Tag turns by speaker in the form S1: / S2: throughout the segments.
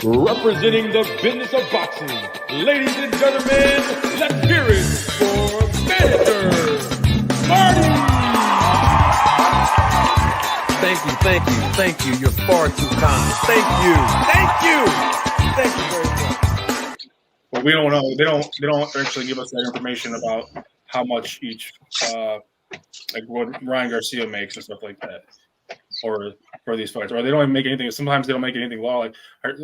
S1: Representing the business of boxing, ladies and gentlemen, let's hear it for manager Marty.
S2: Thank you. You're far too kind. Thank you very much.
S3: Well, we don't know. They don't actually give us that information about how much each, like what Ryan Garcia makes and stuff like that, or for these fights, or they don't even make anything. Sometimes they don't make anything law. Like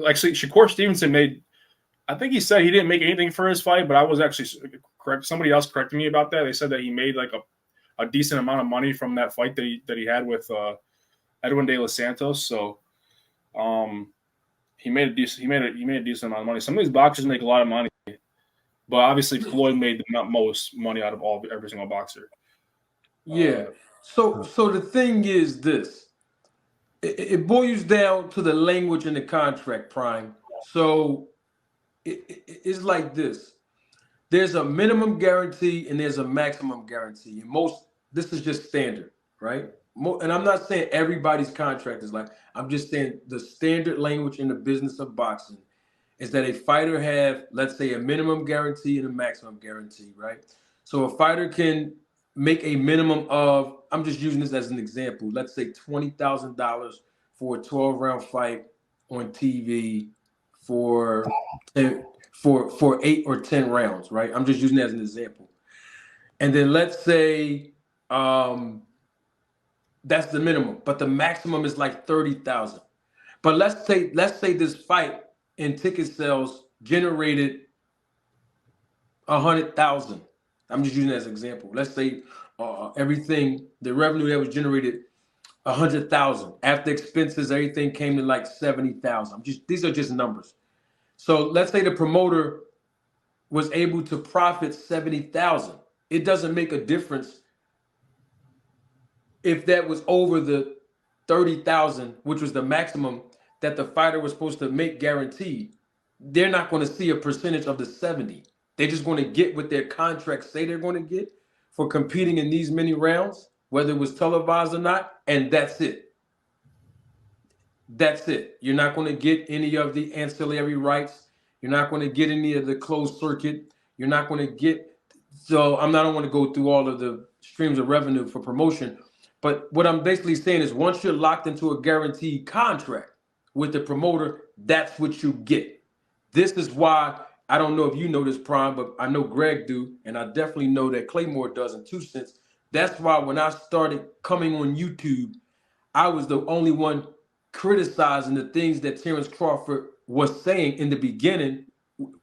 S3: actually, Shakur Stevenson made. I think he said he didn't make anything for his fight, but I was actually correct. Somebody else corrected me about that. They said that he made like a decent amount of money from that fight that he had with Edwin De Los Santos. So, he made a decent amount of money. Some of these boxers make a lot of money, but obviously Floyd made the most money out of every single boxer.
S2: Yeah. So the thing is this. It boils down to the language in the contract, Prime. So it's like this. There's a minimum guarantee and there's a maximum guarantee. And this is just standard, right? And I'm not saying everybody's contract is like, I'm just saying the standard language in the business of boxing is that a fighter have, let's say, a minimum guarantee and a maximum guarantee, right? So a fighter can make a minimum of, I'm just using this as an example, let's say $20,000 for a 12-round fight on TV for 8 or 10 rounds, right? I'm just using that as an example. And then let's say that's the minimum, but the maximum is like 30,000. But let's say this fight in ticket sales generated 100,000. I'm just using that as an example. Let's say the revenue that was generated 100,000 after expenses, everything came to like 70,000. These are just numbers. So let's say the promoter was able to profit 70,000. It doesn't make a difference if that was over the 30,000, which was the maximum that the fighter was supposed to make guaranteed. They're not going to see a percentage of the 70. They're just going to get what their contracts say they're going to get for competing in these many rounds, whether it was televised or not, and that's it. That's it. You're not going to get any of the ancillary rights. You're not going to get any of the closed circuit. You're not going to get, so I don't want to go through all of the streams of revenue for promotion, but what I'm basically saying is once you're locked into a guaranteed contract with the promoter, that's what you get. This is why, I don't know if you know this, Prime, but I know Greg do, and I definitely know that Claymore does in 2 cents. That's why when I started coming on YouTube, I was the only one criticizing the things that Terrence Crawford was saying in the beginning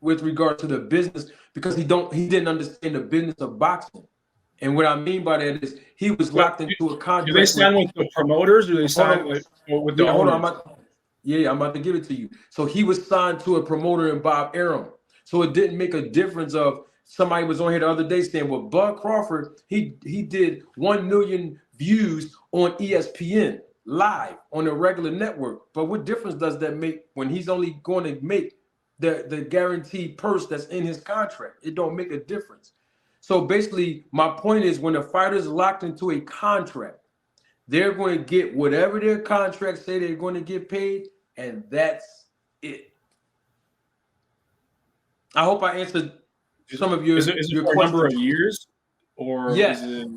S2: with regard to the business, because he didn't understand the business of boxing. And what I mean by that is he was locked into a contract.
S3: Do they sign with the promoters? Do they sign with the owners?
S2: I'm about to give it to you. So he was signed to a promoter in Bob Arum. So it didn't make a difference of somebody was on here the other day saying, well, Bud Crawford, he did 1 million views on ESPN live on a regular network. But what difference does that make when he's only going to make the guaranteed purse that's in his contract? It don't make a difference. So basically, my point is when a fighter's locked into a contract, they're going to get whatever their contracts say they're going to get paid, and that's it. I hope I answered some of your questions.
S3: Is it for a number of years? Or
S2: yes.
S3: Is it,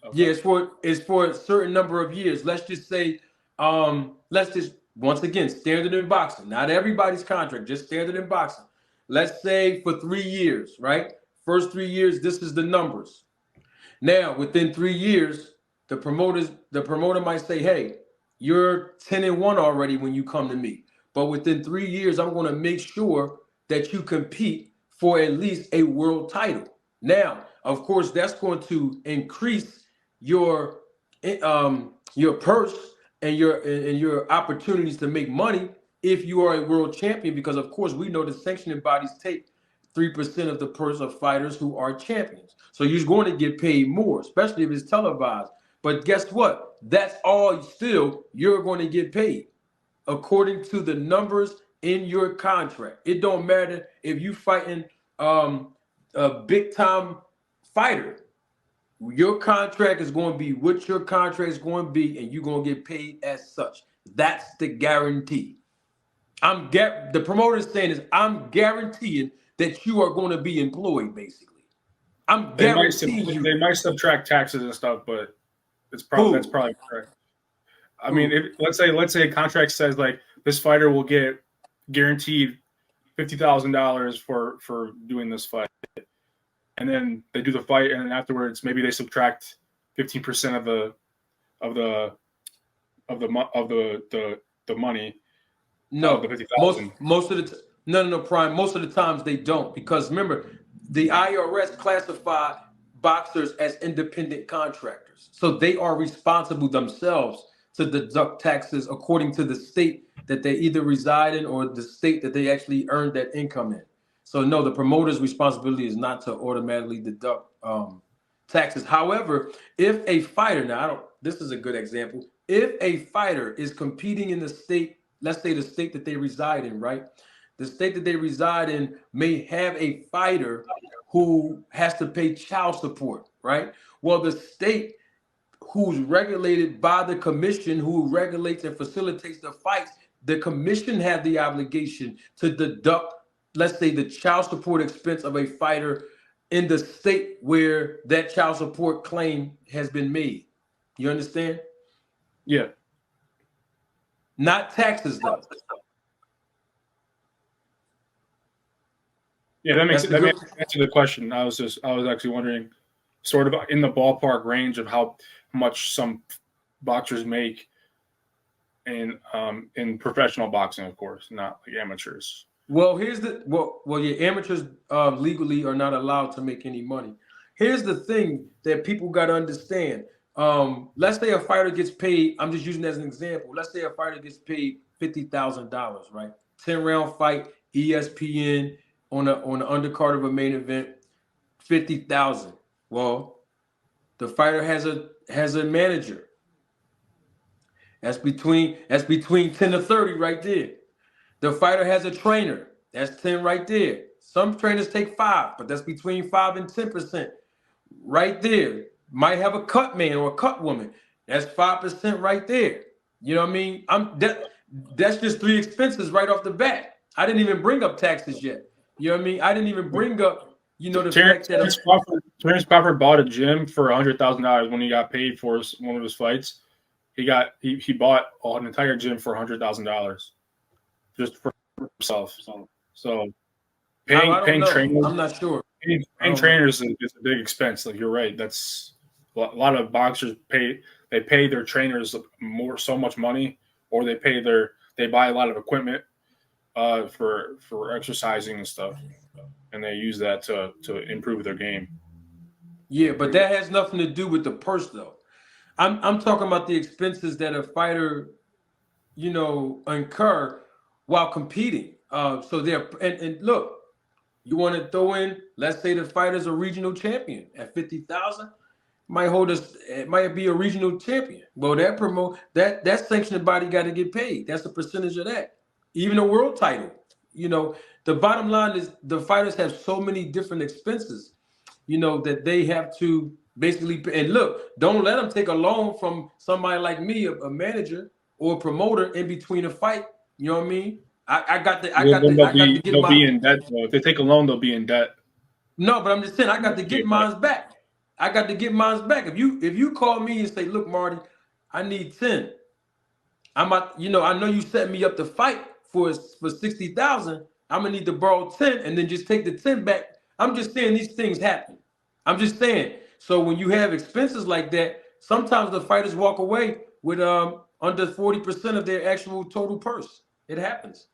S3: okay.
S2: Yeah, it's for a certain number of years. Let's just say, once again, standard in boxing. Not everybody's contract, just standard in boxing. Let's say for 3 years, right? First 3 years, this is the numbers. Now, within 3 years, the promoter might say, hey, you're 10-1 already when you come to me. But within 3 years, I'm going to make sure that you compete for at least a world title. Now, of course, that's going to increase your purse and your opportunities to make money if you are a world champion, because of course we know the sanctioning bodies take 3% of the purse of fighters who are champions. So you're going to get paid more, especially if it's televised. But guess what? That's all still you're going to get paid according to the numbers in your contract. It don't matter if you fighting a big time fighter. Your contract is going to be what your contract is going to be, and you're going to get paid as such. That's the guarantee. The promoter is saying is I'm guaranteeing that you are going to be employed. Basically, I'm guaranteeing you.
S3: They might subtract taxes and stuff, but that's
S2: Who?
S3: probably correct. I
S2: Who?
S3: mean, let's say a contract says like this fighter will get guaranteed $50,000 for doing this fight, and then they do the fight, and then afterwards maybe they subtract 15% of the money.
S2: No,
S3: the 50,000.
S2: most of the no, Prime. Most of the times they don't, because remember, the IRS classify boxers as independent contractors, so they are responsible themselves to deduct taxes according to the state that they either reside in or the state that they actually earned that income in. So no, the promoter's responsibility is not to automatically deduct taxes. However, if a fighter, now I don't, this is a good example. If a fighter is competing in the state, let's say the state that they reside in, right? The state that they reside in may have a fighter who has to pay child support, right? Well, the state who's regulated by the commission who regulates and facilitates the fights, the commission have the obligation to deduct, let's say, the child support expense of a fighter in the state where that child support claim has been made. You understand?
S3: Yeah.
S2: Not taxes, though.
S3: Yeah, that makes answer the question. I was actually wondering, sort of in the ballpark range of how much some boxers make in professional boxing, of course, not like amateurs.
S2: Well, yeah, amateurs legally are not allowed to make any money. Here's the thing that people got to understand. Let's say a fighter gets paid. I'm just using it as an example. Let's say a fighter gets paid $50,000, right? 10-round fight, ESPN on the undercard of a main event, 50,000. Well, the fighter has a manager. That's between 10 to 30 right there. The fighter has a trainer. That's 10 right there. Some trainers take 5, but that's between 5 and 10% right there. Might have a cut man or a cut woman. That's 5% right there. You know what I mean? That's just 3 expenses right off the bat. I didn't even bring up taxes yet. You know what I mean? I didn't even bring up, the fact that
S3: Terrence Crawford bought a gym for $100,000 when he got paid for one of his fights. He bought an entire gym for $100,000 just for himself. So paying trainers,
S2: I'm not sure.
S3: Paying trainers is a big expense. Like, you're right. That's a lot of boxers pay their trainers so much money, or they buy a lot of equipment for exercising and stuff, and they use that to improve their game.
S2: Yeah, but that has nothing to do with the purse, though. I'm talking about the expenses that a fighter, incur while competing. So they're and look, you want to throw in, let's say the fighter's a regional champion at 50,000, it might be a regional champion. Well, that sanctioning body got to get paid. That's a percentage of that. Even a world title. The bottom line is the fighters have so many different expenses, that they have to basically, and look, don't let them take a loan from somebody like me, a manager or a promoter in between a fight. You know what I mean?
S3: They'll be in debt. If they take a loan, they'll be in debt.
S2: No, but I'm just saying I got to get mine back. I got to get mine back. If you call me and say, look, Marty, I need 10. I know you set me up to fight for 60,000. I'm gonna need to borrow 10 and then just take the 10 back. I'm just saying these things happen. I'm just saying. So when you have expenses like that, sometimes the fighters walk away with under 40% of their actual total purse. It happens.